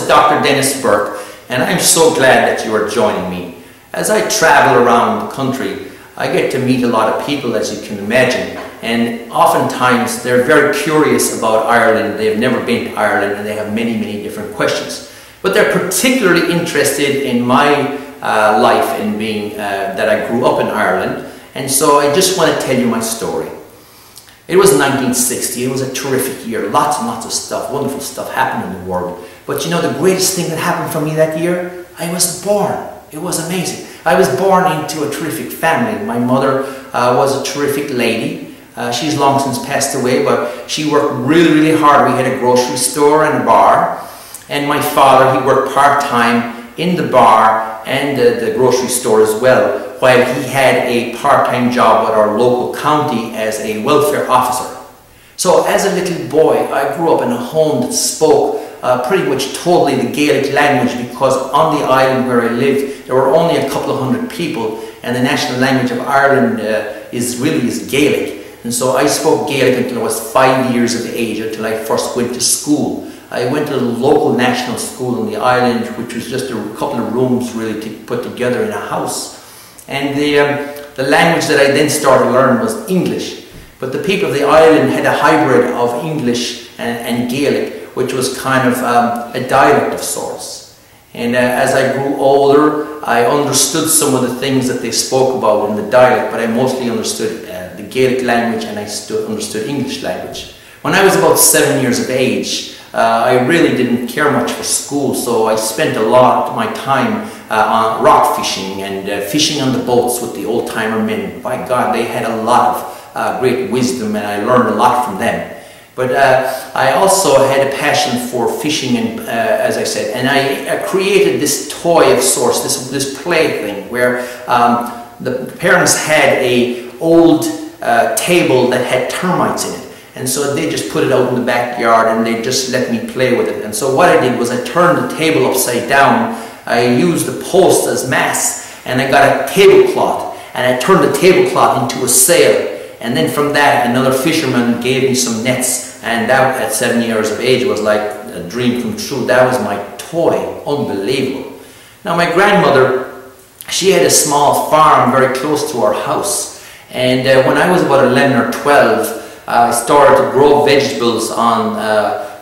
Dr. Denis Burke, and I'm so glad that you are joining me. As I travel around the country, I get to meet a lot of people, as you can imagine, and oftentimes they're very curious about Ireland. They've never been to Ireland and they have many, many different questions. But they're particularly interested in my life and being that I grew up in Ireland, and so I just want to tell you my story. It was 1960, it was a terrific year, lots and lots of stuff, wonderful stuff happened in the world. But you know the greatest thing that happened for me that year? I was born. It was amazing. I was born into a terrific family. My mother was a terrific lady. She's long since passed away, but she worked really, really hard. We had a grocery store and a bar. And my father, he worked part-time in the bar and the grocery store as well, while he had a part-time job at our local county as a welfare officer. So as a little boy, I grew up in a home that spoke pretty much totally the Gaelic language, because on the island where I lived, there were only a couple of hundred people, and the national language of Ireland is Gaelic. And so I spoke Gaelic until I was 5 years of age, until I first went to school. I went to the local national school on the island, which was just a couple of rooms really put together in a house. And the language that I then started to learn was English. But the people of the island had a hybrid of English and Gaelic, which was kind of a dialect of sorts. And as I grew older, I understood some of the things that they spoke about in the dialect, but I mostly understood the Gaelic language, and I understood English language. When I was about 7 years of age, I really didn't care much for school, so I spent a lot of my time on rock fishing and fishing on the boats with the old-timer men. By God, they had a lot of great wisdom, and I learned a lot from them. But I also had a passion for fishing, and as I said, and I created this toy of sorts, this plaything, where the parents had a old table that had termites in it. And so they just put it out in the backyard and they just let me play with it. And so what I did was I turned the table upside down. I used the post as masts, and I got a tablecloth, and I turned the tablecloth into a sail. And then from that, another fisherman gave me some nets, and that at 7 years of age was like a dream come true. That was my toy. Unbelievable. Now my grandmother, she had a small farm very close to our house. And when I was about 11 or 12, I started to grow vegetables on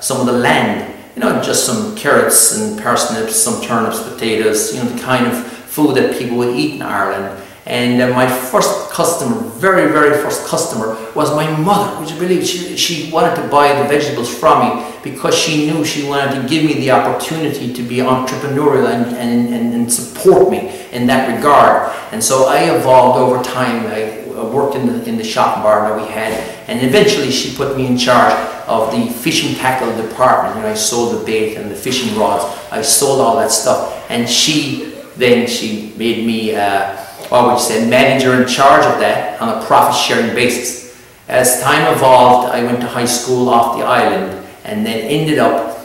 some of the land. You know, just some carrots and parsnips, some turnips, potatoes, you know, the kind of food that people would eat in Ireland. And my first customer, very, very first customer, was my mother. Would you believe? She wanted to buy the vegetables from me because she knew she wanted to give me the opportunity to be entrepreneurial and support me in that regard. And so I evolved over time. I worked in the shop bar that we had, and eventually she put me in charge of the fishing tackle department. And I sold the bait and the fishing rods. I sold all that stuff, and she made me what would you say, manager in charge of that on a profit-sharing basis. As time evolved, I went to high school off the island, and then ended up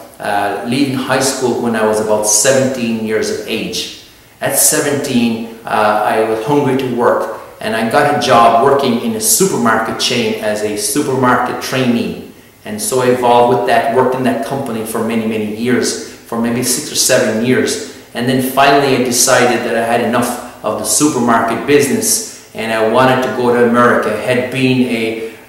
leaving high school when I was about 17 years of age. At 17, I was hungry to work, and I got a job working in a supermarket chain as a supermarket trainee. And so I evolved with that, worked in that company for many, many years, for maybe 6 or 7 years. And then finally I decided that I had enough of the supermarket business, and I wanted to go to America. It had been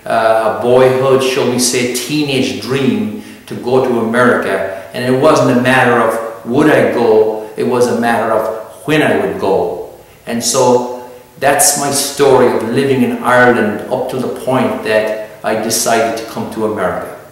a boyhood, shall we say, teenage dream to go to America. And it wasn't a matter of would I go, it was a matter of when I would go. And so that's my story of living in Ireland up to the point that I decided to come to America.